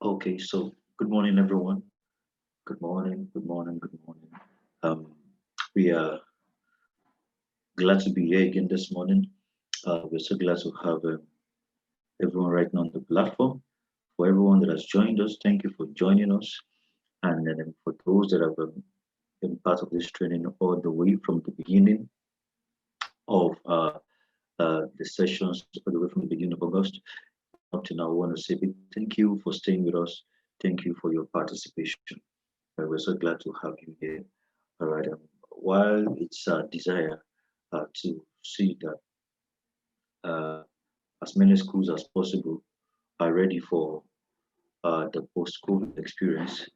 Okay, so good morning, everyone. Good morning, good morning, good morning. Um, we are glad to be here again this morning. We're so glad to have everyone right now on the platform For everyone that has joined us, thank you for joining us. And then for those that have been part of this training all the way from the beginning of the sessions, all the way from the beginning of August up to now, I want to say big thank you for staying with us. Thank you for your participation. We're so glad to have you here. All right. While it's a desire to see that as many schools as possible are ready for the post-COVID experience,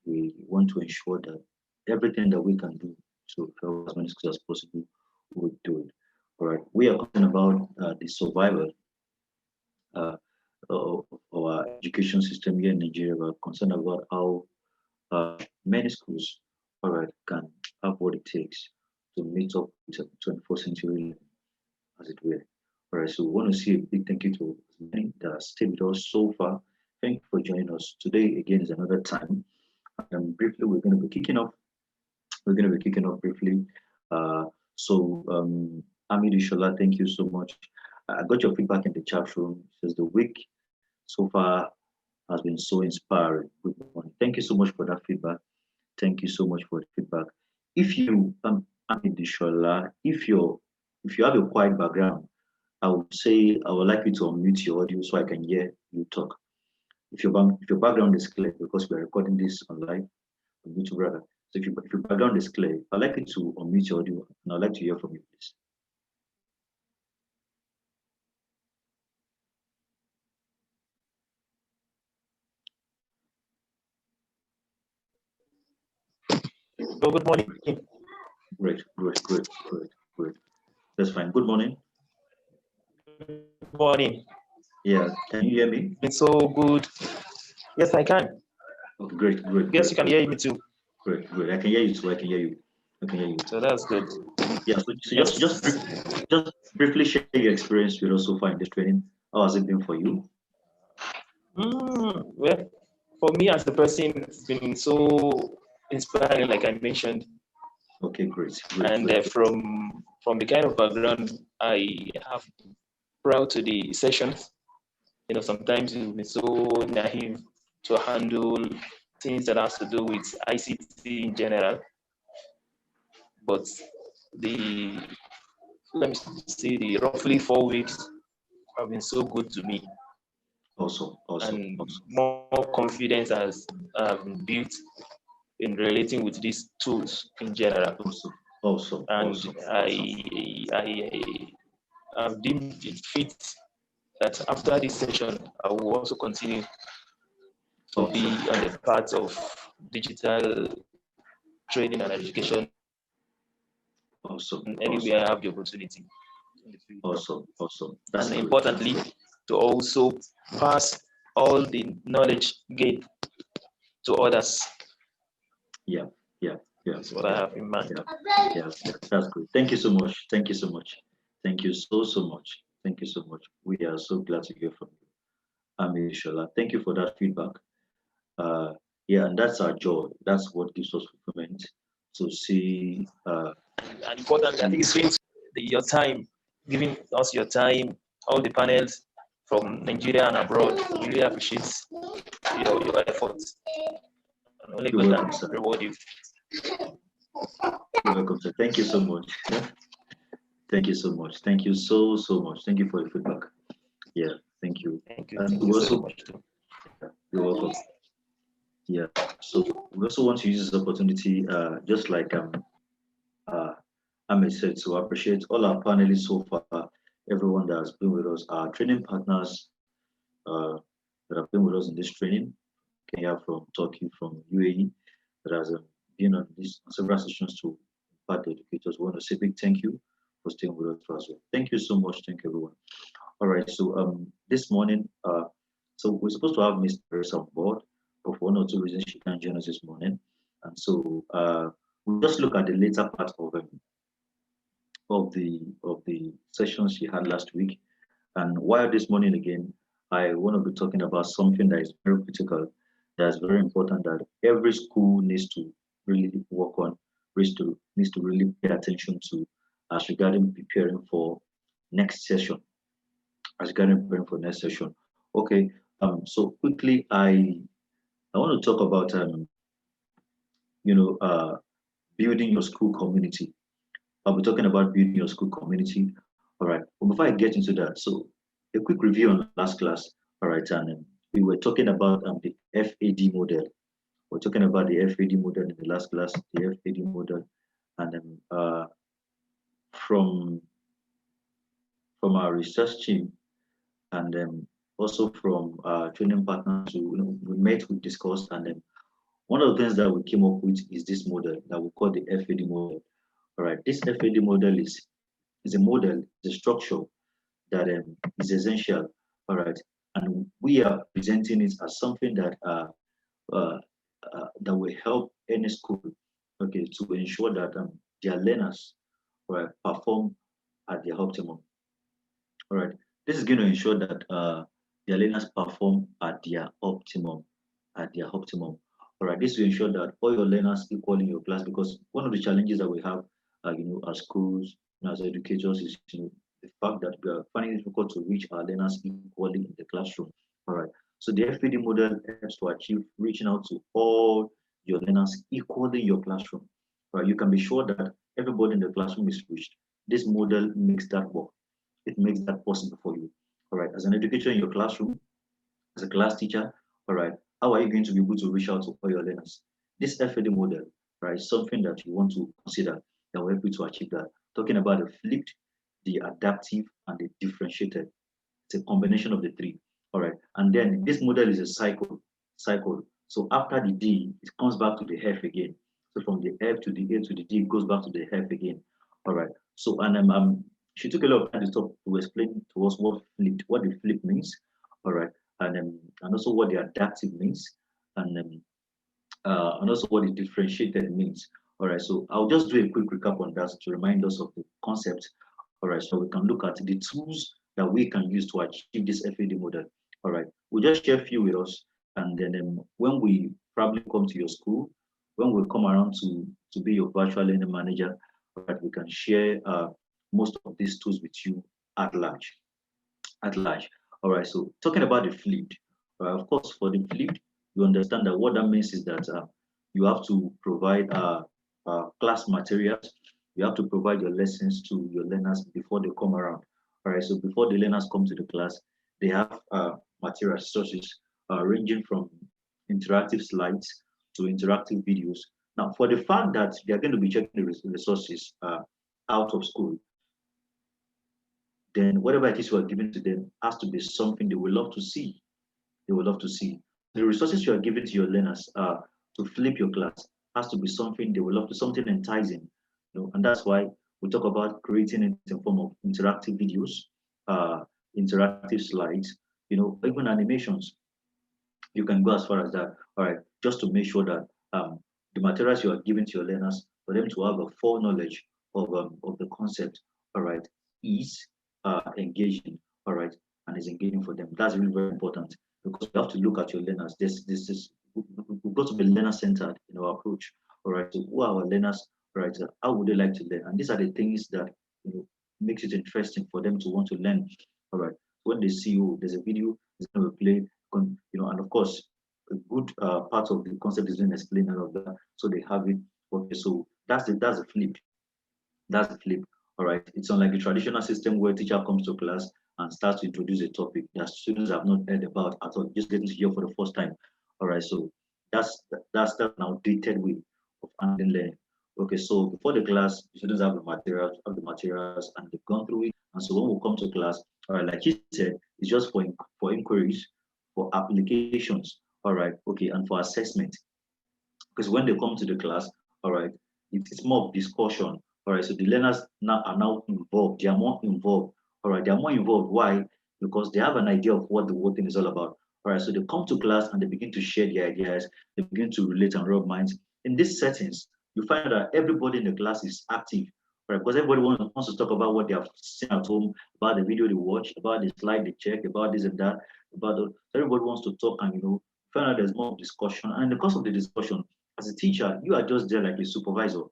we want to ensure that everything that we can do to help as many schools as possible, we do it. All right. We are talking about the survival of our education system here in Nigeria. We're concerned about how many schools, all right, can have what it takes to meet up with the 21st century, as it were. All right, so we want to say a big thank you to many that stayed with us so far. Thank you for joining us. Today, again, is another time. And briefly, we're going to be kicking off. We're going to be kicking off briefly. Amid Ishola, thank you so much. I got your feedback in the chat room. It says the week so far has been so inspiring. Good morning. Thank you so much for that feedback. Thank you so much for the feedback. If you, Amid Ishola, if you have a quiet background, I would say I would like you to unmute your audio so I can hear you talk. If your background is clear, because we are recording this online on YouTube rather. So if your background is clear, I'd like you to unmute your audio and I'd like to hear from you, please. Oh, good morning. Great. That's fine. Good morning. Good morning. Yeah, can you hear me? It's so good. Yes, I can. Okay, great. Yes, you can hear me too. Great. I can hear you too. I can hear you. So that's good. Yeah, so just briefly share your experience with us so far in this training. How has it been for you? Well, for me as a person, it's been so inspiring, like I mentioned. Okay, great. And from the kind of background I have prior to the sessions, sometimes you'll be so naive to handle things that has to do with ICT in general. But let me see, the roughly 4 weeks have been so good to me. Awesome. And more confidence has been built in relating with these tools in general. Awesome. And I have deemed it fit that after this session, I will also continue to be on the path of digital training and education. Anywhere I have the opportunity. Awesome. That's and importantly, to also pass all the knowledge gained to others. Yeah. That's what I have in mind. Yeah, that's good. Thank you so much. Thank you so much. Thank you so much. Thank you so much. We are so glad to hear from you. Amid Ishola, thank you for that feedback. Yeah, and that's our joy. That's what gives us fulfillment to see. And importantly, I think it's your time, giving us your time, all the panels from Nigeria and abroad. We really appreciate your efforts. And only God can reward you. You're welcome, sir. Thank you so much. Thank you so much. Thank you so much. Thank you for your feedback. Yeah, thank you. Thank you so much. You're welcome. Yeah. So we also want to use this opportunity, just like Ahmed said, to appreciate all our panelists so far, everyone that has been with us, our training partners that have been with us in this training, Kenya, from Turkey, from UAE, that has been on these several sessions to impart the educators. We want to say big thank you for staying with us as well. Thank you so much. Thank you, everyone. All right. So this morning, so we're supposed to have Ms. Teresa on board, but for one or two reasons she can't join us this morning. And so we'll just look at the later part of the sessions she had last week. And while this morning again, I want to be talking about something that is very critical, that's very important, that every school needs to really work on, needs to really pay attention to, as regarding preparing for next session. Okay, So quickly, I want to talk about building your school community. I'll be talking about building your school community. All right. But before I get into that, so a quick review on last class. All right, and we were talking about the FAD model. We're talking about the FAD model in the last class, the FAD model, and from from our research team, and also from training partners who we met, we discussed, and then one of the things that we came up with is this model that we call the FAD model. All right, this FAD model is a model, it's a structure that is essential. All right, and we are presenting it as something uh, that will help any school, okay, to ensure that their learners, right, perform at their optimum. All right, this is going to ensure that their learners perform at their optimum, at their optimum. All right, this will ensure that all your learners equal in your class, because one of the challenges that we have, as schools, as educators, is the fact that we are finding it difficult to reach our learners equally in the classroom. All right, so the FPD model helps to achieve reaching out to all your learners equally in your classroom. All right, you can be sure that everybody in the classroom is reached. This model makes that work. It makes that possible for you. All right, as an educator in your classroom, as a class teacher, all right, how are you going to be able to reach out to all your learners? This FAD model, right, is something that you want to consider that will help you to achieve that. Talking about the flipped, the adaptive, and the differentiated. It's a combination of the three. All right, and then this model is a cycle. So after the D, it comes back to the F again. So from the F to the A to the D, it goes back to the F again. All right. So and she took a lot of time to talk to explain to us what the flip means. All right, and also what the adaptive means, and also what the differentiated means. All right, so I'll just do a quick recap on that to remind us of the concept. All right, so we can look at the tools that we can use to achieve this FAD model. All right, we'll just share a few with us, and then when we probably come to your school, when we come around to be your virtual learning manager, all right, we can share most of these tools with you at large. At large. All right, so talking about the flipped, of course, for the flipped, you understand that what that means is that you have to provide class materials. You have to provide your lessons to your learners before they come around. All right, so before the learners come to the class, they have material sources ranging from interactive slides to interactive videos. Now, for the fact that they are going to be checking the resources out of school, then whatever it is you are giving to them has to be something they will love to see. They will love to see. The resources you are giving to your learners to flip your class has to be something they will love to, something enticing. And that's why we talk about creating it in form of interactive videos, interactive slides, even animations. You can go as far as that. All right, just to make sure that the materials you are giving to your learners, for them to have a full knowledge of the concept, all right, is engaging, all right, and is engaging for them. That's really very important, because you have to look at your learners. This is we've got to be learner centered in our approach. All right, so who are our learners? All right, how would they like to learn? And these are the things that makes it interesting for them to want to learn. All right, when they see, oh, there's a video, it's going to play, and of course, a good part of the concept is being explained and all of that, so they have it. Okay, so that's the flip. That's the flip. All right. It's unlike the traditional system where teacher comes to class and starts to introduce a topic that students have not heard about at all, just getting to hear for the first time. All right. So that's an outdated way of handling learning. Okay. So before the class, the students have the materials, and they've gone through it. And so when we come to class, all right, like he said, it's just for inquiries, for applications. All right. Okay. And for assessment. Because when they come to the class, all right, it's more of discussion. All right, so the learners now are now involved. They are more involved. All right, they are more involved. Why? Because they have an idea of what the whole thing is all about. All right, so they come to class and they begin to share their ideas. They begin to relate and rub minds. In these settings, you find that everybody in the class is active. Right, because everybody wants to talk about what they have seen at home, about the video they watch, about the slide they check, about this and that, everybody wants to talk, and find out there's more discussion. And in the course of the discussion, as a teacher, you are just there like a supervisor.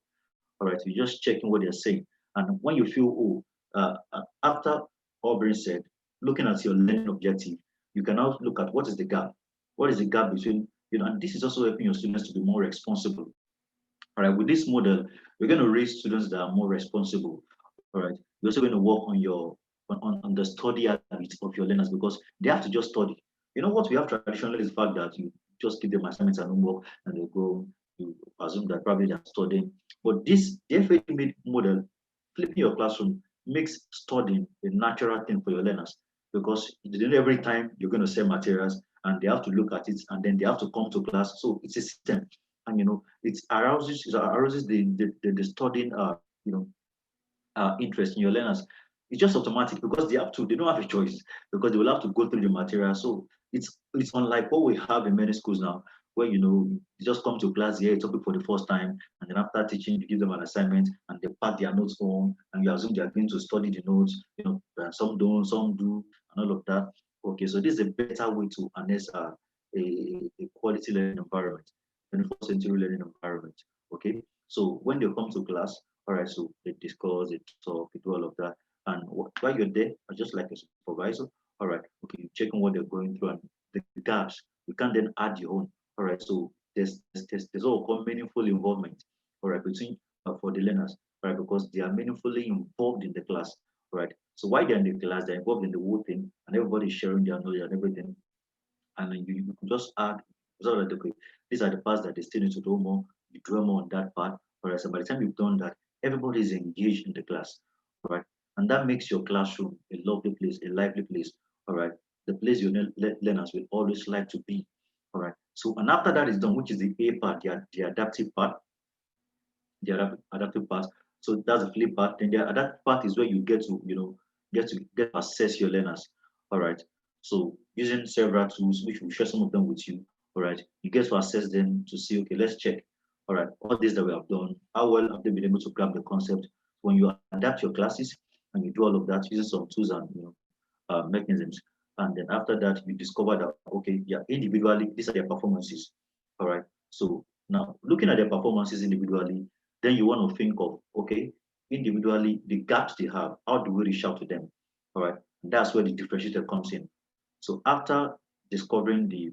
All right, you're just checking what they're saying. And when you feel, after all being said, looking at your learning objective, you can now look at what is the gap. What is the gap between, and this is also helping your students to be more responsible. All right, with this model, you're going to raise students that are more responsible. All right, you're also going to work on your on the study habits of your learners, because they have to just study. You know what we have traditionally is the fact that you just give them assignments and homework and they go, you assume that probably they're studying. But this FAD model, flipping your classroom, makes studying a natural thing for your learners, because every time you're going to send materials and they have to look at it and then they have to come to class. So it's a system, and it arouses the studying interest in your learners. It's just automatic, because they don't have a choice, because they will have to go through the material. So it's unlike what we have in many schools now, where you just come to class, hear a topic for the first time, and then after teaching, you give them an assignment and they pack their notes home, and you assume they are going to study the notes, and some don't, some do, and all of that. Okay, so this is a better way to harness a quality learning environment, 21st century learning environment. Okay, so when they come to class, all right, so they discuss, they talk, they do all of that. And while you're there, just like a supervisor, all right, okay, you check on what they're going through and the gaps, you can then add your own. All right, so there's all called meaningful involvement, all right, between for the learners, all right, because they are meaningfully involved in the class, all right. So while they're in the class, they're involved in the whole thing, and everybody's sharing their knowledge and everything. And then you can just add, so that okay, these are the parts that they still need to do more. You dwell more on that part. All right. So by the time you've done that, everybody is engaged in the class. All right. And that makes your classroom a lovely place, a lively place. All right. The place your learners will always like to be. All right. So, and after that is done, which is the A part, the adaptive part, adaptive part. So that's the flip part. Then the adaptive part is where you get to, get to assess your learners. All right. So using several tools, which we'll share some of them with you. All right. You get to assess them to see, okay, let's check. All right, all this that we have done, how well have they been able to grab the concept? When you adapt your classes and you do all of that using some tools and mechanisms, and then after that you discover that okay, yeah, individually these are their performances. All right. So now looking at their performances individually, then you want to think of okay, individually the gaps they have, how do we reach out to them? All right. And that's where the differentiator comes in. So after discovering the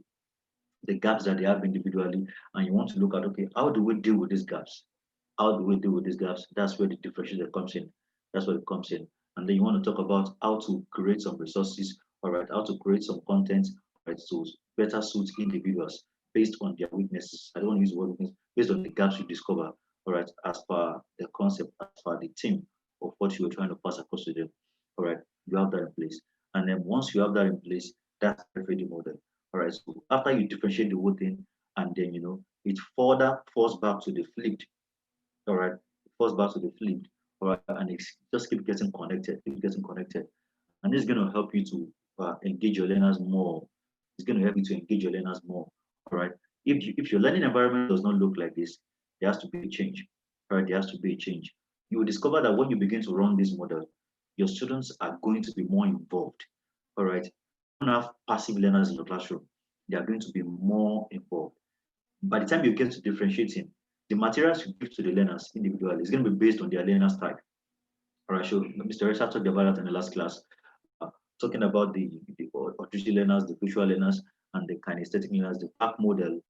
gaps that they have individually, and you want to look at okay, how do we deal with these gaps? How do we deal with these gaps? That's where the differentiator comes in. That's where it comes in. And then you want to talk about how to create some resources, all right, how to create some content, right, so better suit individuals based on their weaknesses. I don't want to use the word weakness, based on the gaps you discover, all right, as per the concept, as per the theme of what you were trying to pass across to them. All right, you have that in place. And then once you have that in place, that's the FAD model. All right, so after you differentiate the whole thing, and then it further falls back to the flipped. All right, it falls back to the flipped. All right, and it just keep getting connected, and this is going to help you to engage your learners more. It's going to help you to engage your learners more. All right, if your learning environment does not look like this, there has to be a change. All right, there has to be a change. You will discover that when you begin to run this model, your students are going to be more involved. All right, you don't have passive learners in your classroom. They are going to be more involved. By the time you get to differentiating, the materials you give to the learners individually is going to be based on their learner's type. All right, so Mr. Reza talked about that in the last class, talking about the auditory learners, the visual learners, and the kinesthetic learners, the VAC model,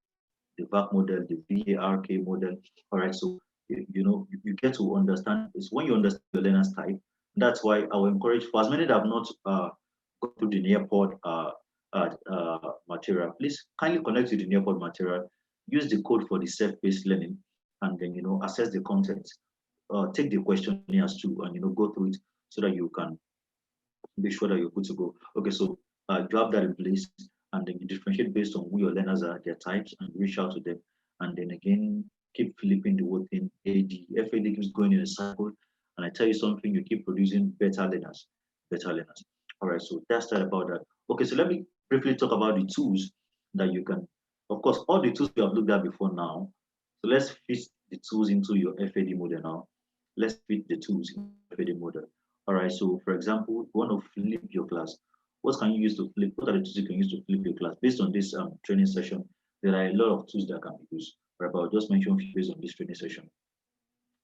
the VARK model. All right, so you get to understand is when you understand the learner's type. That's why I will encourage for as many that have not gone through the Nearpod material, please kindly connect to the Nearpod material. Use the code for the self-paced learning, and then assess the content. Take the questionnaires too, and go through it so that you can be sure that you're good to go. Okay, so you have that in place, and then you differentiate based on who your learners are, their types, and reach out to them. And then again, keep flipping the whole thing. FAD keeps going in a cycle, and I tell you something, you keep producing better learners, better learners. All right, so that's that about that. Okay, so let me briefly talk about the tools that you can, of course, all the tools you have looked at before now. So let's fit the tools into your FAD model now. Let's fit the tools in FAD model. All right, so for example, you want to flip your class. What can you use to flip? What are the tools you can use to flip your class? Based on this training session, there are a lot of tools that can be used. Right, but I'll just mention based on this training session.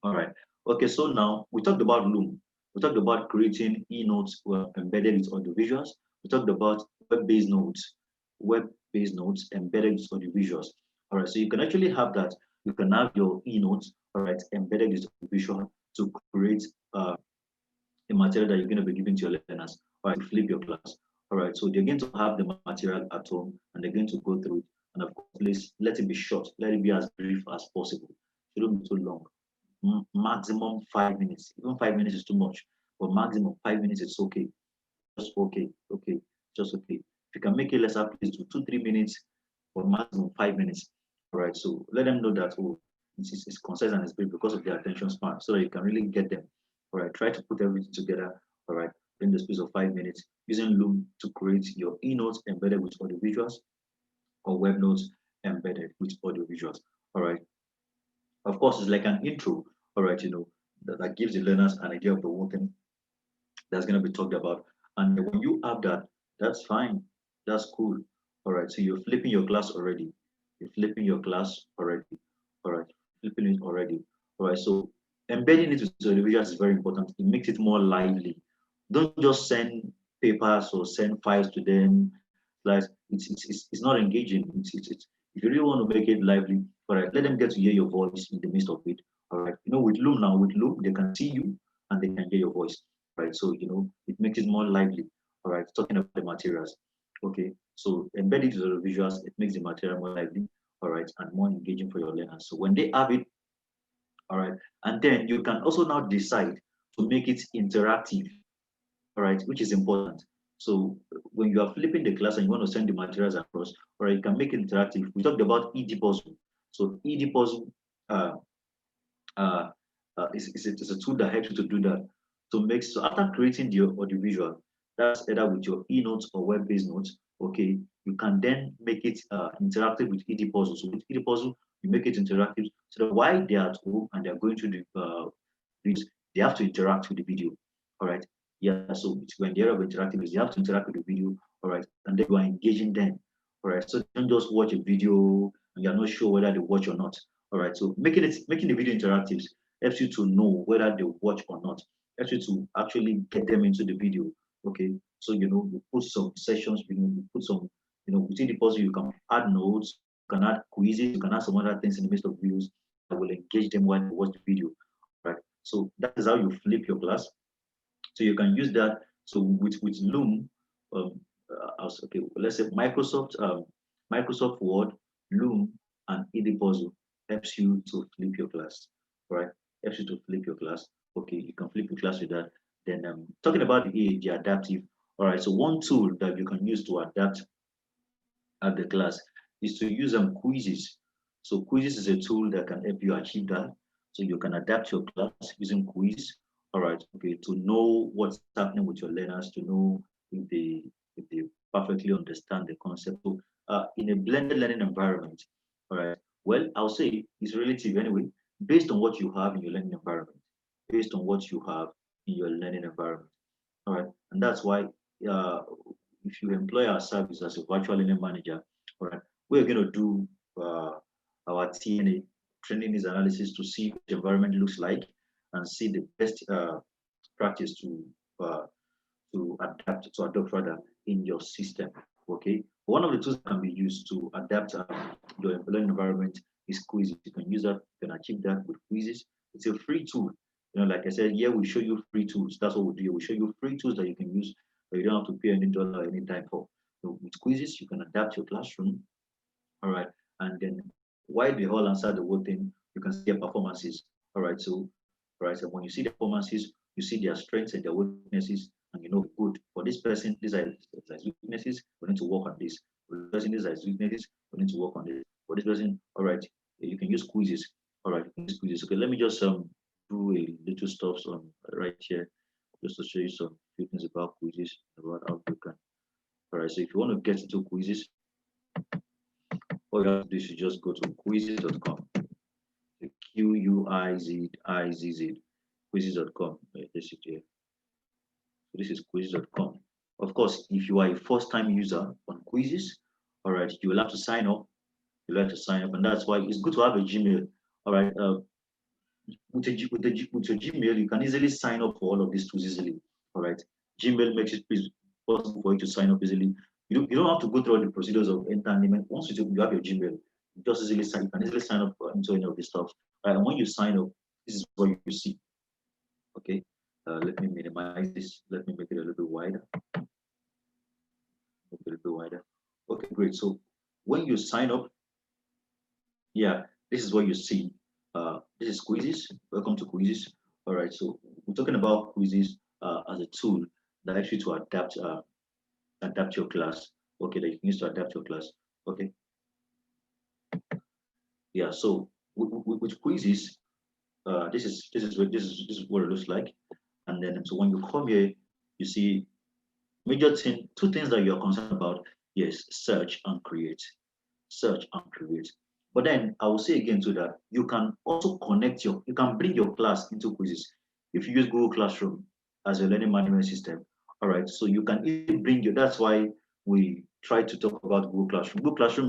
All right. Okay, so now we talked about Loom. We talked about creating e-notes embedded with audio visuals. We talked about web-based notes, web-based notes embedded with audio visuals. All right, so you can actually have that. You can have your e-notes, all right, embedded with visual to create the material that you're going to be giving to your learners, all right, to flip your class. All right, so they're going to have the material at home and they're going to go through it. And of course, please let it be short, let it be as brief as possible. It shouldn't be too long. Maximum 5 minutes. Even 5 minutes is too much, but maximum 5 minutes is okay. Just okay, okay, just okay. If you can make it lesser, please do 2-3 minutes, or maximum 5 minutes. All right, so let them know that it's concise and it's brief because of their attention span, so that you can really get them. All right, try to put everything together. All right, in the space of 5 minutes, using Loom to create your e-notes embedded with audio visuals, or web notes embedded with audio visuals. All right. Of course, it's like an intro. All right, that gives the learners an idea of the whole thing that's going to be talked about. And when you have that, that's fine. That's cool. All right, so you're flipping your class already. You're flipping your class already. All right, flipping it already. All right, so embedding it with audio visuals is very important. It makes it more lively. Don't just send papers or send files to them. Like it's not engaging. If you really want to make it lively, all right, let them get to hear your voice in the midst of it. All right, with Loom now, with Loom, they can see you and they can hear your voice. Right, so it makes it more lively. All right, talking about the materials. Okay, so embedded to the visuals, it makes the material more lively. All right, and more engaging for your learners. So when they have it, all right, and then you can also now decide to make it interactive. All right, which is important. So when you are flipping the class and you want to send the materials across, all right, you can make it interactive. We talked about ED puzzle. So ED puzzle is a tool that helps you to do that. So after creating the audiovisual, that's either with your e-notes or web-based notes, okay, you can then make it interactive with ED puzzle. So with ED puzzle, you make it interactive so that while they're at home and they're going through the videos, they have to interact with the video. All right. Yeah, so when they're interactive, you have to interact with the video, all right, and then you are engaging them. All right. So don't just watch a video and you're not sure whether they watch or not. All right. So making the video interactive helps you to know whether they watch or not. Helps you to actually get them into the video. Okay. So you put some sessions, you put some, within the puzzle, you can add notes, you can add quizzes, you can add some other things in the midst of videos that will engage them when they watch the video. Right. So that is how you flip your class. So you can use that. So with Loom, okay, let's say Microsoft Word, Loom, and ED Puzzle helps you to flip your class, right? Helps you to flip your class. Okay, you can flip your class with that. Then talking about the adaptive. All right, so one tool that you can use to adapt at the class is to use quizzes. So quizzes is a tool that can help you achieve that. So you can adapt your class using quiz. All right, okay, to know what's happening with your learners, to know if they perfectly understand the concept. So in a blended learning environment, all right, well, I'll say it's relative anyway, based on what you have in your learning environment, based on what you have in your learning environment. All right, and that's why if you employ our service as a virtual learning manager, all right, we're going to do our TNA, training needs analysis, to see what the environment looks like and see the best practice to adopt rather in your system. Okay, one of the tools that can be used to adapt your learning environment is quizzes. You can use that, you can achieve that with quizzes. It's a free tool. Like I said, here we show you free tools. That's what we do. We show you free tools that you can use, but you don't have to pay any dollar or any time for. So with quizzes, you can adapt your classroom. All right, and then while they all answer the whole thing, you can see their performances. All right, so so when you see the performances, you see their strengths and their weaknesses, and good, for this person, these are his weaknesses, we need to work on this. For this person, these are his weaknesses, we need to work on this. For this person, all right, you can use quizzes. All right, use quizzes. Okay, let me just do a little stuff on right here, just to show you some few things about quizzes, about how you can. All right, so if you want to get into quizzes, all you have to do is just go to quizzes.com. QUIZIZZ, quizzes.com. This is quizzes.com. Of course, if you are a first-time user on quizzes, all right, you will have to sign up. You'll have to sign up, and that's why it's good to have a Gmail. All right, with your Gmail, you can easily sign up for all of these tools easily. All right, Gmail makes it possible for you to sign up easily. You don't have to go through all the procedures of entanglement. Once you have your Gmail, you just easily sign. You can easily sign up into any of this stuff. And when you sign up, this is what you see. Okay. Let me minimize this. Let me make it a little bit wider. Make it a little bit wider. Okay, great. So when you sign up, yeah, this is what you see. This is quizzes. Welcome to quizzes. All right. So we're talking about quizzes as a tool that actually to adapt your class. Okay, that you can use to adapt your class. Okay. Yeah. So with quizzes, this is what it looks like. And then so when you come here, you see two things that you're concerned about. Yes, search and create. Search and create. But then I will say again to that you can also you can bring your class into quizzes. If you use Google Classroom as a learning management system, all right, so you can even bring your, that's why we try to talk about Google Classroom. Google Classroom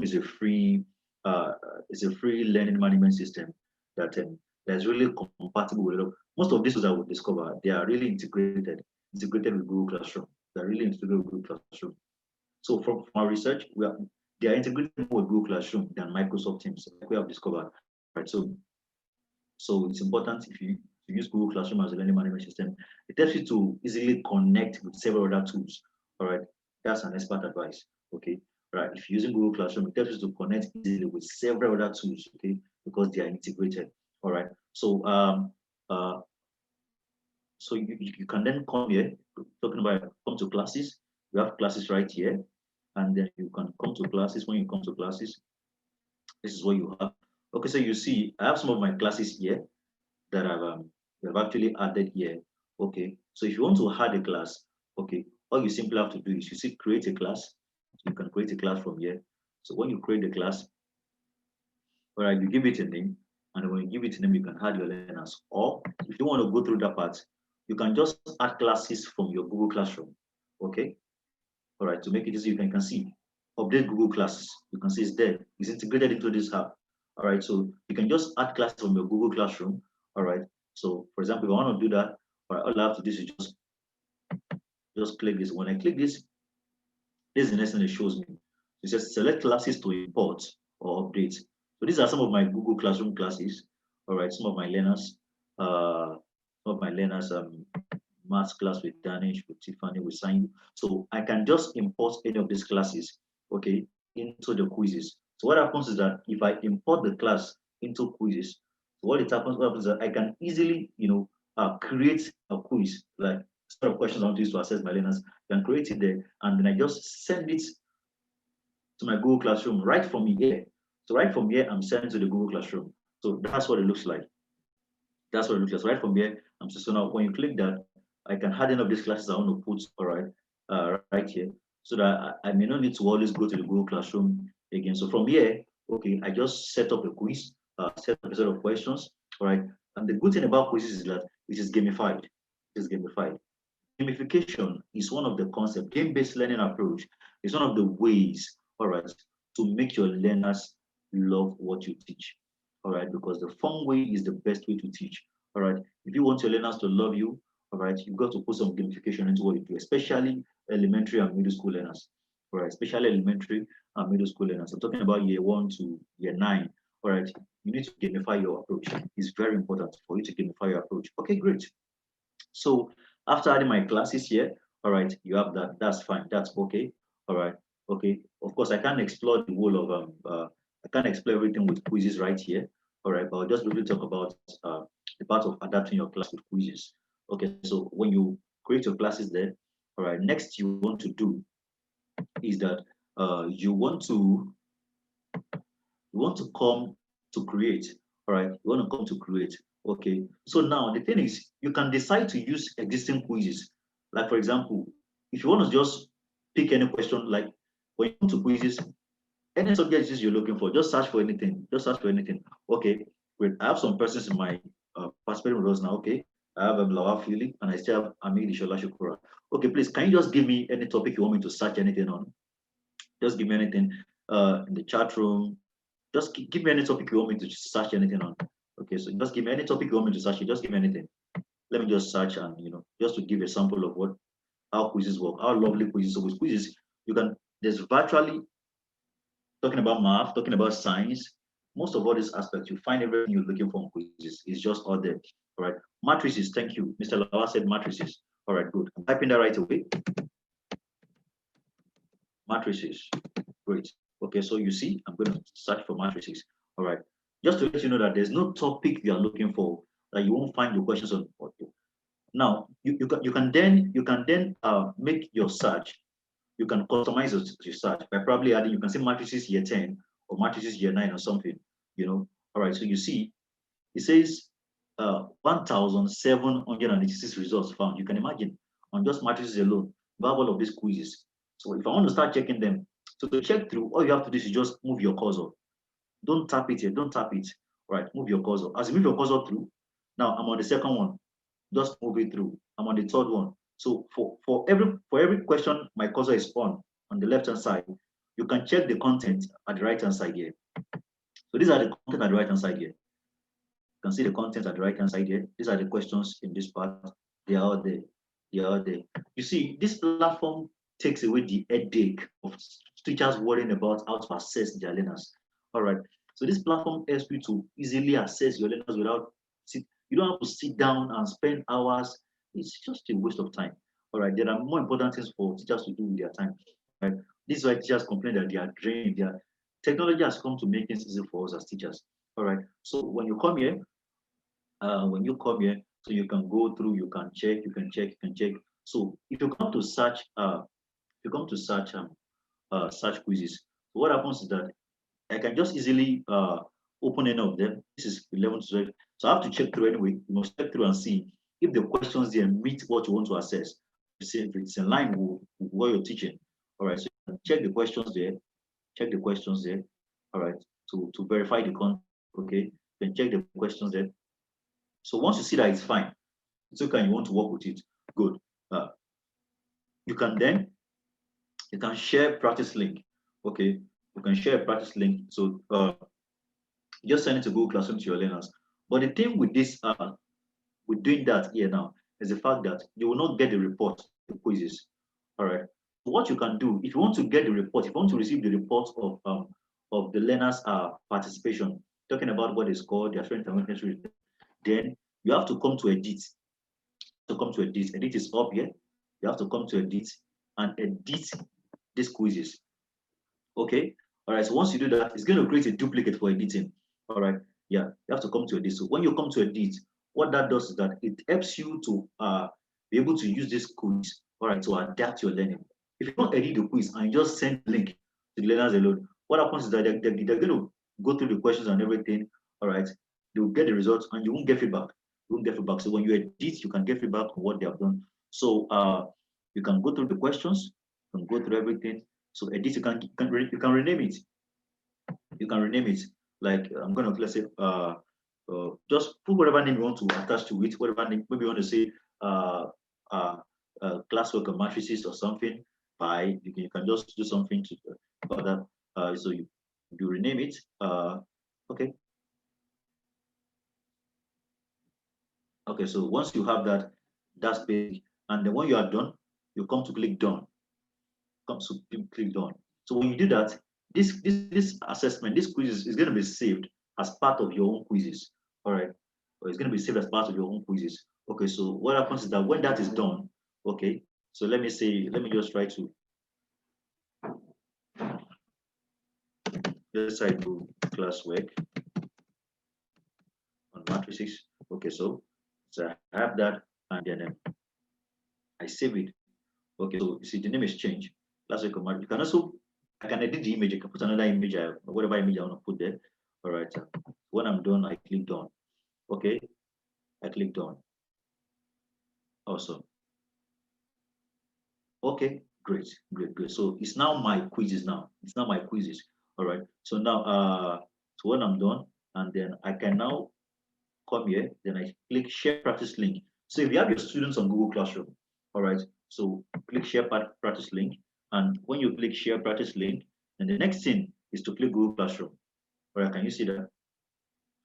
uh, is a free learning management system that's really compatible with most of these that we discover. They are really integrated with Google Classroom. They're really integrated with Google Classroom. So from our research, they are integrated more with Google Classroom than Microsoft Teams, like we have discovered. Right. So it's important if you use Google Classroom as a learning management system, it helps you to easily connect with several other tools. All right. That's an expert advice. Okay. Right. If you're using Google Classroom, it helps you to connect easily with several other tools, okay, because they are integrated. All right. So you can then come here, talking about come to classes. You have classes right here, and then you can come to classes. When you come to classes, this is what you have. Okay, so you see, I have some of my classes here that I've actually added here. Okay, so if you want to add a class, okay, all you simply have to do is you see create a class. You can create a class from here. So when you create the class, all right, you give it a name, and when you give it a name, you can add your learners. Or if you want to go through that part, you can just add classes from your Google Classroom. Okay, all right, to make it easy, you can see update Google classes. You can see it's there. It's integrated into this app. All right, so you can just add classes from your Google Classroom. All right, so for example, if I want to do that, all right, all I have to do is just click this. When I click this, this is the next thing it shows me. It says select classes to import or update. So these are some of my Google Classroom classes. All right, some of my learners, math class with Danish, with Tiffany, with Sanyu. So I can just import any of these classes, okay, into the quizzes. So what happens is that if I import the class into quizzes, what happens is that I can easily, create a quiz, like set of questions I want to use to assess my learners. I can create it there, and then I just send it to my Google Classroom right from here. So right from here, I'm sending to the Google Classroom. So that's what it looks like. That's what it looks like. So right from here, so now when you click that, I can add in of these classes I want to put right here, so that I may not need to always go to the Google Classroom again. So from here, okay, I just set up a quiz, set up a set of questions, all right. And the good thing about quizzes is that it is gamified. It is gamified. Gamification is one of the concepts. Game-based learning approach is one of the ways, all right, to make your learners love what you teach, all right, because the fun way is the best way to teach, all right. If you want your learners to love you, all right, you've got to put some gamification into what you do, especially elementary and middle school learners, all right, especially elementary and middle school learners. I'm talking about year 1 to year 9, all right. You need to gamify your approach. It's very important for you to gamify your approach. Okay, great. So after adding my classes here, all right, you have that. That's fine. That's okay. All right. Okay. Of course, I can't explore the whole of I can't explore everything with quizzes right here. All right, but I'll just briefly talk about the part of adapting your class with quizzes. Okay. So when you create your classes there, all right. Next, you want to do is that you want to come to create. All right, you want to come to create. Okay, so now the thing is, you can decide to use existing quizzes. Like for example, if you want to just pick any question, like when you come to quizzes, any subjects you're looking for, just search for anything. Just search for anything. Okay, great. I have some persons in my participating with us now. Okay, I have Lawa Philip and I still have Amid Shola Shukura. Okay, please, can you just give me any topic you want me to search anything on? Just give me anything in the chat room. Just give me any topic you want me to search anything on. Okay, so just give me any topic you want me to search. Just give me anything. Let me just search and just to give a sample of how quizzes work, how lovely quizzes. So with quizzes, you can there's virtually, talking about math, talking about science, most of all these aspects, you find everything you're looking for in quizzes. It's just all there. All right. Matrices, thank you. Mr. Lawa said matrices. All right, good. I'm typing that right away. Matrices. Great. Okay, so you see, I'm going to search for matrices. All right. Just to let you know that there's no topic you are looking for that you won't find the questions on. Now, you can then make your search. You can customize your search by probably adding, you can say matrices year 10 or matrices year 9 or something, All right, so you see, it says 1,786 results found. You can imagine on just matrices alone, you have all of these quizzes. So if I want to start checking them, so to check through, all you have to do is just move your cursor. Don't tap it here, don't tap it. All right, move your cursor. As you move your cursor through, now I'm on the second one. Just move it through. I'm on the third one. So for every question my cursor is on the left hand side, you can check the content at the right hand side here. So these are the content at the right hand side here. You can see the content at the right hand side here. These are the questions in this part. They are all there. They are all there. You see, this platform takes away the headache of teachers worrying about how to assess their learners. All right. So this platform helps you to easily assess your learners without, you don't have to sit down and spend hours. It's just a waste of time. All right. There are more important things for teachers to do with their time. Right. This is why teachers complain that they are drained. Technology has come to make things easy for us as teachers. All right. So when you come here, so you can go through, you can check. So if you come to search, search quizzes, so what happens is that I can just easily open any of them. This is 11 to 12. So I have to check through anyway. You must check through and see if the questions there meet what you want to assess. See if it's in line with what you're teaching. All right. So you can check the questions there. All right. To verify the content. Okay. Then check the questions there. So once you see that it's fine, it's okay, and you want to work with it, good. You can share practice link. Okay. You can share a practice link. So just send it to Google Classroom to your learners. But the thing with this, with doing that here now, is the fact that you will not get the report, the quizzes. All right. What you can do, if you want to get the report, if you want to receive the report of the learners' participation, talking about what is called their strength and weakness, then you have to come to edit. Edit is up here. You have to come to edit and edit these quizzes. Okay. All right. So once you do that, it's going to create a duplicate for editing. All right. Yeah. You have to come to edit. So when you come to edit, what that does is that it helps you to be able to use this quiz, all right, to adapt your learning. If you don't edit the quiz and you just send link to the learners alone, what happens is that they're going to go through the questions and everything. All right. They'll get the results and you won't get feedback. So when you edit, you can get feedback on what they have done. So you can go through the questions, you can go through everything. So edit, you can rename it. You can rename it. Like I'm gonna, let's say just put whatever name you want to attach to it. Whatever name, maybe you want to say classwork or matrices or something. You can just do something to about that. So you rename it. Okay. Okay, so once you have that, that's big. And then when you are done, you come to click done. Click done. So when you do that, this assessment, this quiz is going to be saved as part of your own quizzes. All right. Or it's going to be saved as part of your own quizzes. Okay, so what happens is that when that is done, okay, so let me just try to do classwork on matrices. Okay, so I have that, and then I save it. Okay, so you see the name is changed. Classwork command. You can also, I can edit the image. I can put another image, whatever image I want to put there. All right. When I'm done, I click done. Okay, I click done. Awesome. Okay, great. So it's now my quizzes now. All right. So now, so when I'm done, and then I can now come here, then I click share practice link. So if you have your students on Google Classroom, all right, so click share practice link. And when you click share practice link, then the next thing is to click Google Classroom. All right, can you see that?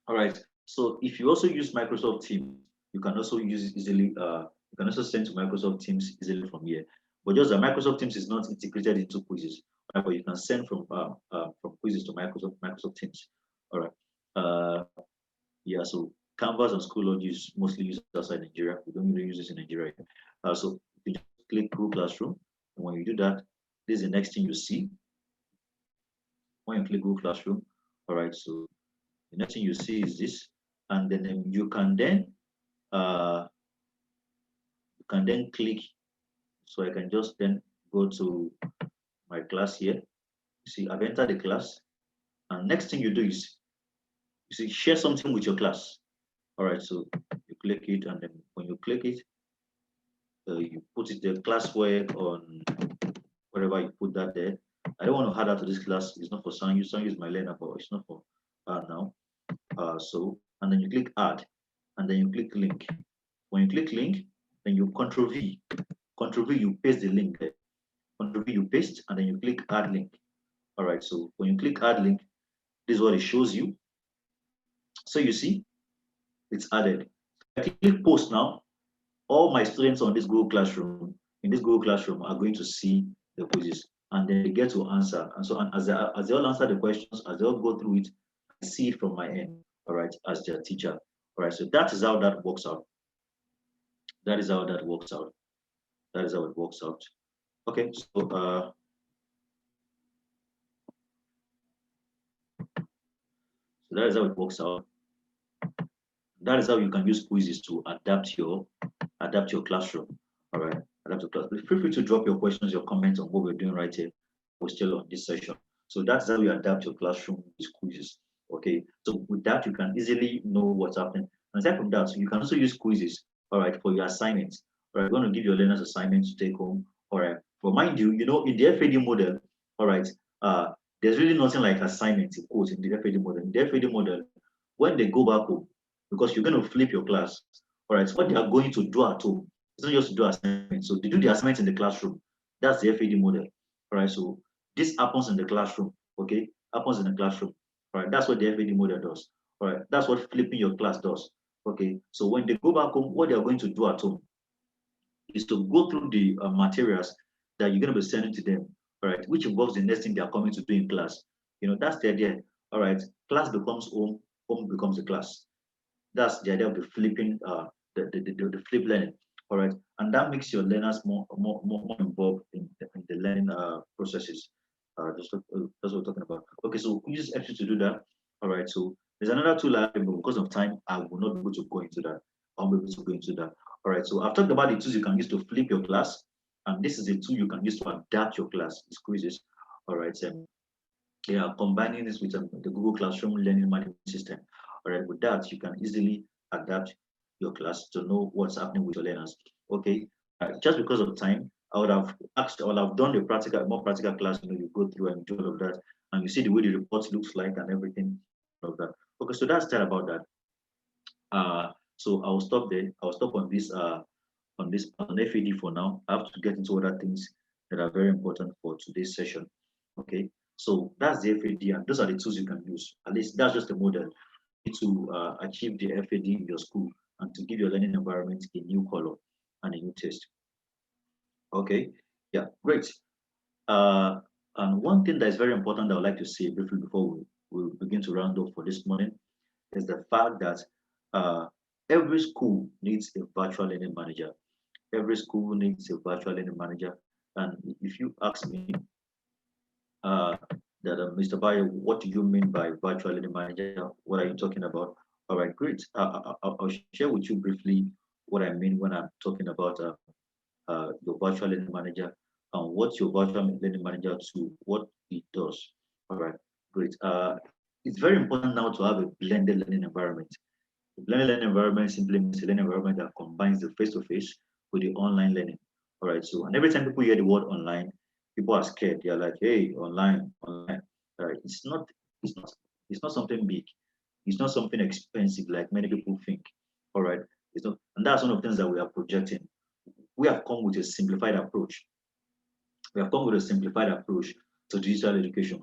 All right, so if you also use Microsoft Teams, you can also use it easily. You can also send to Microsoft Teams easily from here. But just that Microsoft Teams is not integrated into quizzes. right? But you can send from quizzes to Microsoft Teams. All right. Yeah. So Canvas and Schoology is mostly used outside Nigeria. We don't really use this in Nigeria. So you just click Google Classroom, and when you do that, this is the next thing you see. When you click Google Classroom, all right. So the next thing you see is this, and then you can then click. So I can just then go to my class here. You see, I've entered the class, and next thing you do is you see share something with your class. All right, so you click it, and then when you click it, you put it the classwork on wherever you put that there. I don't want to add that to this class. It's not for Sanyu. Sanyu is my learner, but it's not for now. So, and then you click add, and then you click link. When you click link, then you Control V. Control V, you paste the link there. Control V, you paste, and then you click add link. All right, so when you click add link, this is what it shows you. So you see, it's added. I click post now. All my students on this Google Classroom, in this Google Classroom, are going to see the quizzes, and then they get to answer. And so, and as they all answer the questions, as they all go through it, I see it from my end. All right, as their teacher. All right, so that is how that works out. That is how that works out. That is how it works out. Okay, so that is how it works out. That is how you can use quizzes to adapt your classroom. All right, adapt your class. Feel free to drop your questions, your comments on what we're doing right here. We're still on this session. So that's how you adapt your classroom with quizzes. Okay, so with that you can easily know what's happening. And aside from that, so you can also use quizzes. All right, for your assignments. All right, we're going to give your learners assignments to take home. All right, but mind you, in the FAD model, all right, there's really nothing like assignments, in quotes, in the FAD model. In the FAD model, when they go back home, because you're going to flip your class, all right, so what they are going to do at home, it's not just to do assignments. So they do the assignments in the classroom. That's the FAD model. All right, so this happens in the classroom, okay? Happens in the classroom. All right, that's what the FAD model does. All right, that's what flipping your class does. Okay, so when they go back home, what they are going to do at home is to go through the materials that you're going to be sending to them, all right, which involves the next thing they are coming to do in class. That's the idea. All right, class becomes home, home becomes the class. That's the idea of the flipping, the flip learning. All right, and that makes your learners more involved in the learning processes. That's what we're talking about. Okay, so we use F2 to do that. All right, so there's another tool, but because of time, I will not be able to go into that. I'll be able to go into that. All right, so I've talked about the tools you can use to flip your class, and this is a tool you can use to adapt your class. It's quizzes. All right, yeah, combining this with the Google Classroom learning management system. All right, with that, you can easily adapt your class to know what's happening with your learners. Okay, just because of time, I would have done the more practical class. You go through and do all of that, and you see the way the report looks like and everything of that. Okay, so that's that about that. So I'll stop there. I'll stop on this on FAD for now. I have to get into other things that are very important for today's session. Okay, so that's the FAD, and those are the tools you can use. At least that's just a model to achieve the FAD in your school and to give your learning environment a new color and a new taste. Okay, yeah, great. And one thing that is very important that I'd like to say briefly before we begin to round up for this morning is the fact that every school needs a virtual learning manager. Every school needs a virtual learning manager. And if you ask me, Mr. Bayo, what do you mean by virtual learning manager? What are you talking about? All right, great. I'll share with you briefly what I mean when I'm talking about your virtual learning manager and what's your virtual learning manager to what it does. All right, great. It's very important now to have a blended learning environment. The blended learning environment simply means a learning environment that combines the face-to-face with the online learning. All right, so and every time people hear the word online, people are scared. They're like, "Hey, online." All right, it's not something big. It's not something expensive like many people think. All right, it's not, and that's one of the things that we are projecting. We have come with a simplified approach. We have come with a simplified approach to digital education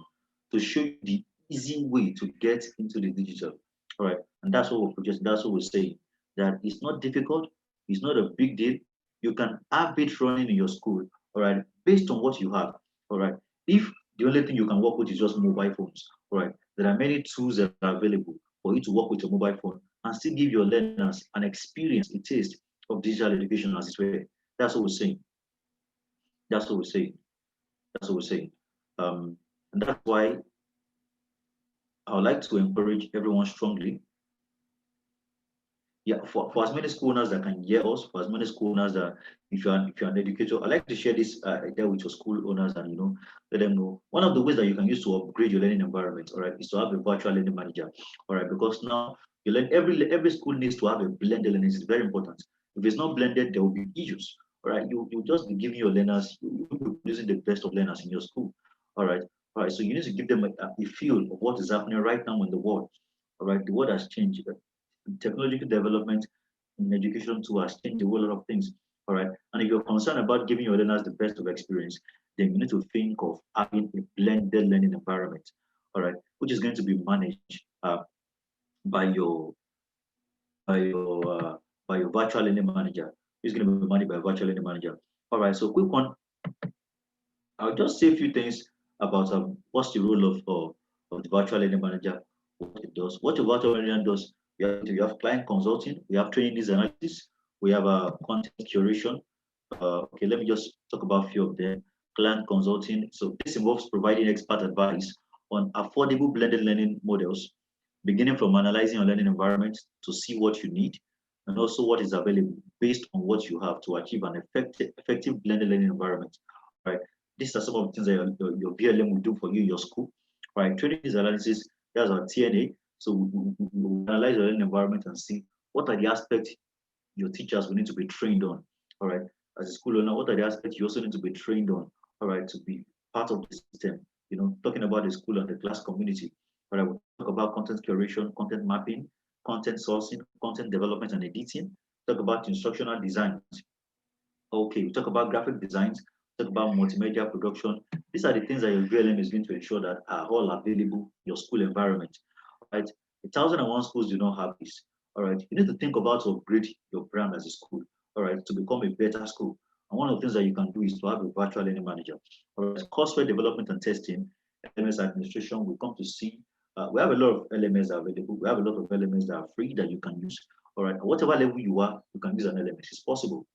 to show you the easy way to get into the digital. All right, and that's what we're projecting. That's what we're saying. That it's not difficult. It's not a big deal. You can have it running in your school. All right, based on what you have. All right, if The only thing you can work with is just mobile phones. All right. There are many tools that are available for you to work with your mobile phone and still give your learners an experience, a taste of digital education as it were. That's what we're saying. That's what we're saying. That's what we're saying. And that's why I would like to encourage everyone strongly. Yeah, for as many school owners that can hear us, for as many school owners that if you're an educator, I like to share this idea with your school owners and let them know one of the ways that you can use to upgrade your learning environment, all right, is to have a virtual learning manager, all right, because now you learn every school needs to have a blended learning. It's very important. If it's not blended, there will be issues. All right, you just be giving your learners, you will be producing the best of learners in your school. All right, all right. So you need to give them a feel of what is happening right now in the world. All right, the world has changed. Technological development in education too has changed a whole lot of things. All right. And if you're concerned about giving your learners the best of experience, then you need to think of having a blended learning environment. All right, which is going to be managed by your by your uh, by your virtual learning manager. It's going to be managed by a virtual learning manager. All right. So quick one. I'll just say a few things about what's the role of the virtual learning manager, what it does. What the virtual learning manager does, we have client consulting, we have training needs analysis, we have content curation. Okay, let me just talk about a few of them. Client consulting. So this involves providing expert advice on affordable blended learning models, beginning from analyzing your learning environment to see what you need and also what is available based on what you have to achieve an effective blended learning environment. Right. These are some of the things that your VLM will do for you in your school. Right. Training is analysis. That's our TNA. So we analyze your learning environment and see what are the aspects your teachers will need to be trained on. All right. As a school owner, what are the aspects you also need to be trained on? All right, to be part of the system. Talking about the school and the class community. All right, we'll talk about content curation, content mapping, content sourcing, content development and editing. Talk about instructional design. Okay, we talk about graphic designs, talk about multimedia production. These are the things that your VLM is going to ensure that are all available in your school environment. All right, 1,001 schools do not have this. All right, you need to think about to upgrade your brand as a school. All right, to become a better school. And one of the things that you can do is to have a virtual learning manager. All right, courseware development and testing, LMS administration. We come to see we have a lot of LMS available. We have a lot of LMS that are free that you can use. All right, at whatever level you are, you can use an LMS. It's possible.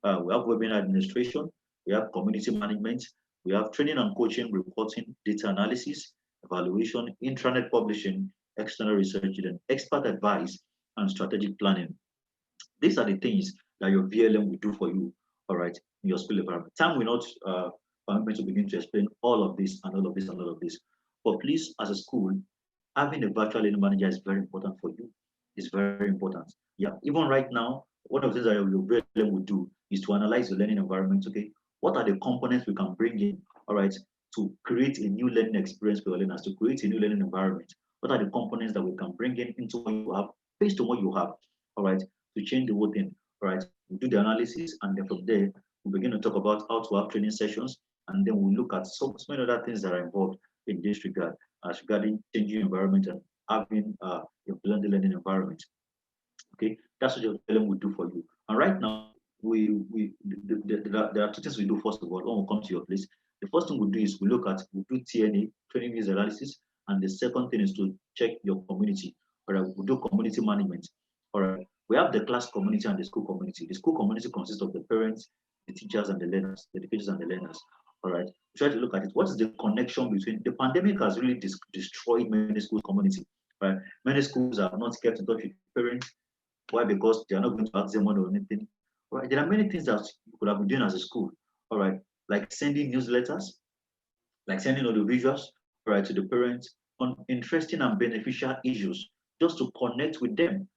We have webinar administration, we have community management, we have training and coaching, reporting, data analysis, evaluation, intranet publishing, external research, and expert advice and strategic planning. These are the things that your VLM will do for you, all right, in your school environment. Time will not permit me to begin to explain all of this and all of this and all of this. But please, as a school, having a virtual learning manager is very important for you. It's very important. Yeah, even right now, one of the things that your VLM will do is to analyze the learning environment. Okay, what are the components we can bring in, all right, to create a new learning experience for your learners, to create a new learning environment? What are the components that we can bring in into what you have, based on what you have, all right, to change the whole thing, all right? We do the analysis, and then from there, we begin to talk about how to have training sessions, and then we look at so many other things that are involved in this regard, as regarding changing environment and having a blended learning environment. Okay, that's what your LM will do for you. And right now, there are two things we do. First of all, when we come to your place, the first thing we do is we do TNA, training needs analysis, and the second thing is to check your community. All right, we do community management. All right, we have the class community and the school community. The school community consists of the parents, the teachers, and the learners, the educators and the learners. All right, we try to look at it. What is the connection between the pandemic has really destroyed many school community. Right, many schools are not kept in touch with parents. Why? Because they are not going to ask them money or anything. All right, there are many things that you could have been doing as a school. All right, like sending newsletters, like sending audio visuals, right, to the parents on interesting and beneficial issues, just to connect with them,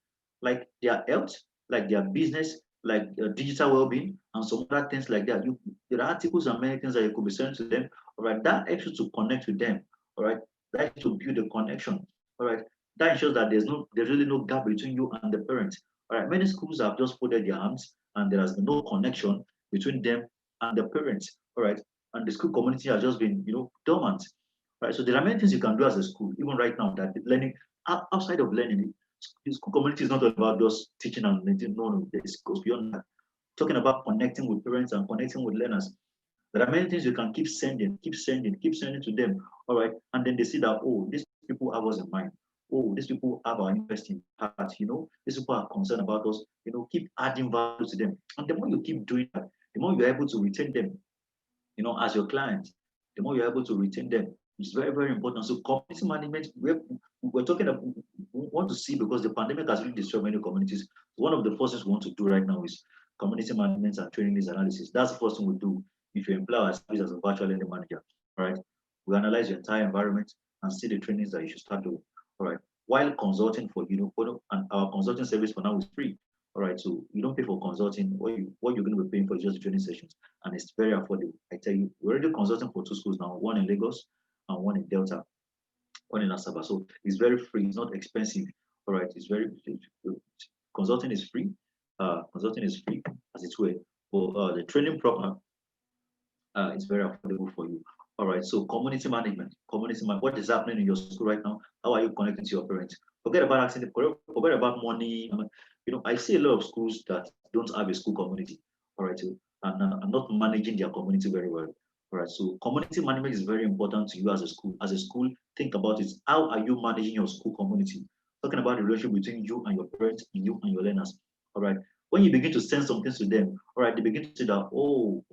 like their health, like their business, like digital well-being, and some other things like that. There are articles and many things that you could be sending to them. All right, that helps you to connect with them. All right, that helps to build a connection. All right, that ensures that there's really no gap between you and the parents. All right, many schools have just folded their arms, and there has been no connection between them and the parents. All right, and the school community has just been, dormant. Right. So there are many things you can do as a school, even right now, that learning outside of learning. The school community is not all about just teaching and learning. No, it goes beyond that. Talking about connecting with parents and connecting with learners. There are many things you can keep sending to them. All right. And then they see that, oh, these people have us in mind. Oh, these people have our interest in heart. These people are concerned about us. Keep adding value to them. And the more you keep doing that, the more you're able to retain them, as your client, the more you're able to retain them. It's very, very important. So community management, we're talking about, we want to see, because the pandemic has really destroyed many communities. One of the first things we want to do right now is community management and training needs analysis. That's the first thing we do if you employ our service as a virtual learning manager. Right? We analyze your entire environment and see the trainings that you should start doing. All right. While consulting for, and our consulting service for now is free. All right, so you don't pay for consulting. What you're going to be paying for is just the training sessions, and it's very affordable. I tell you, we're already consulting for 2 schools now, one in Lagos and one in Delta, one in Asaba. So it's very free. It's not expensive. All right, consulting is free. Consulting is free as it were. But the training program is very affordable for you. All right, so community management. What is happening in your school right now? How are you connecting to your parents? Forget about forget about money. I see a lot of schools that don't have a school community. All right, and are not managing their community very well. All right, so community management is very important to you as a school. As a school, think about it. How are you managing your school community? Talking about the relationship between you and your parents, and you and your learners. All right, when you begin to send something to them, all right, they begin to say that, oh.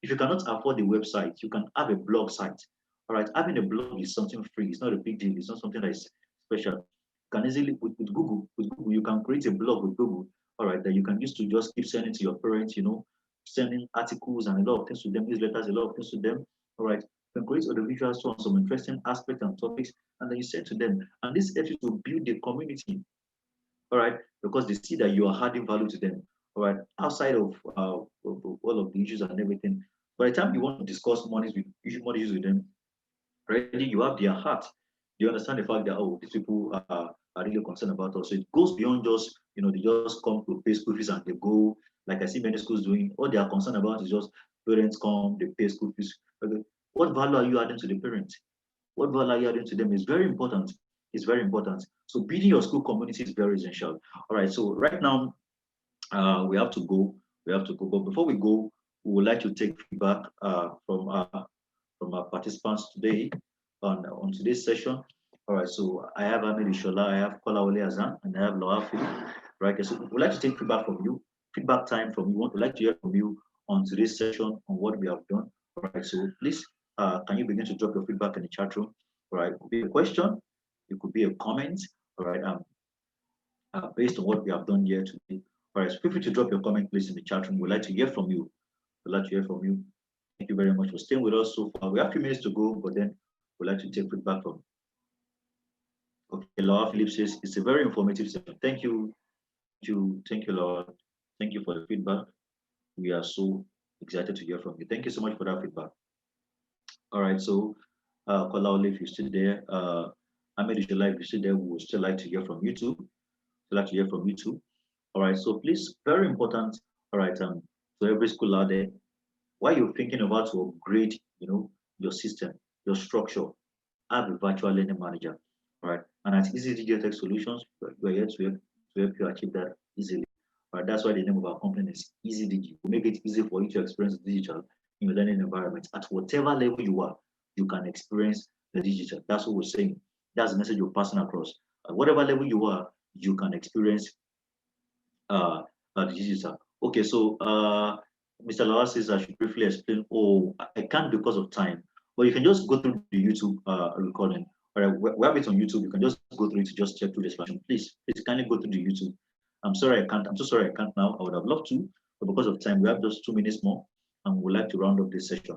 If you cannot afford the website, you can have a blog site. All right, having a blog is something free. It's not a big deal. It's not something that is special. You can easily, with Google, you can create a blog with Google, all right, that you can use to just keep sending to your parents, sending articles and a lot of things to them, newsletters, a lot of things to them. All right, you can create audiovisuals on some interesting aspects and topics, and then you send to them. And this helps you to build a community, all right, because they see that you are adding value to them, all right, outside of all of the issues and everything. By the time you want to discuss money issues with them, already you have their heart. You understand the fact that, oh, these people are really concerned about us. So it goes beyond just, they just come to pay school fees and they go, like I see many schools doing. All they are concerned about is just parents come, they pay school fees. Okay. What value are you adding to the parents? What value are you adding to them is very important. It's very important. So building your school community is very essential. All right. So right now, we have to go. But before we go, we would like to take feedback from our participants today on today's session. All right, so I have Ahmed Ishola, I have Kolawole Azan, and I have Laura Philip. Right, so we'd like to take feedback from you, feedback time from you. We'd like to hear from you on today's session on what we have done. All right, so please, can you begin to drop your feedback in the chat room? All right, it could be a question, it could be a comment. All right, based on what we have done here today. All right, so feel free to drop your comment, please, in the chat room. We'd like to hear from you. We'd like to hear from you. Thank you very much for staying with us so far. We have a few minutes to go, but then we'd like to take feedback from. Okay, Laura Phillips says it's a very informative session. Thank you, Laura. Thank you for the feedback. We are so excited to hear from you. Thank you so much for that feedback. All right, so Kolawole, if you're still there, Ahmed, if you're still there, we would still like to hear from you too. All right, so please, very important. All right, so every school out there, while you're thinking about to upgrade, your system, your structure, have a virtual learning manager. All right, and at EAZY-DIGI Tech Solutions, we're here to help you achieve that easily. All right, that's why the name of our company is EAZY-DIGI. We make it easy for you to experience digital in your learning environment. At whatever level you are, you can experience the digital. That's what we're saying. That's the message you're passing across. At whatever level you are, you can experience the digital. Okay, so Mr. Lawal says I should briefly explain. Oh, I can't because of time. But you can just go through the YouTube recording. All right, we have it on YouTube. You can just go through it to just check through the explanation. Please kindly go through the YouTube. I'm sorry I can't. I'm so sorry I can't now. I would have loved to, but because of time, we have just 2 minutes more, and we'd like to round up this session.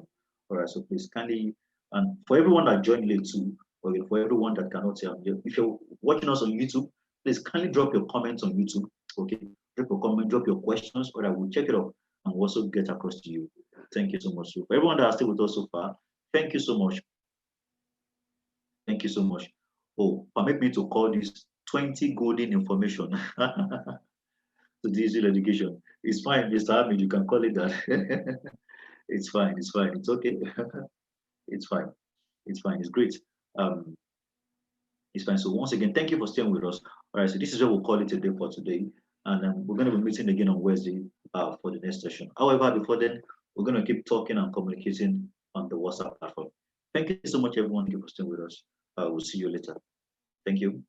All right, so please kindly, and for everyone that joined late too, or for everyone that cannot hear, if you're watching us on YouTube, please kindly drop your comments on YouTube. Okay, drop your comment, drop your questions, or I will check it up and also get across to you. Thank you so much. So for everyone that has stayed with us so far, thank you so much. Thank you so much. Oh, permit me to call this 20 golden information to digital education. It's fine, Mr. Ahmed, you can call it that. It's fine, it's okay. It's fine, it's great. It's fine. So once again, thank you for staying with us. All right, so this is what we'll call it a day for today. And we're going to be meeting again on Wednesday for the next session. However, before then, we're going to keep talking and communicating on the WhatsApp platform. Thank you so much, everyone. Thank you for staying with us. We'll see you later. Thank you.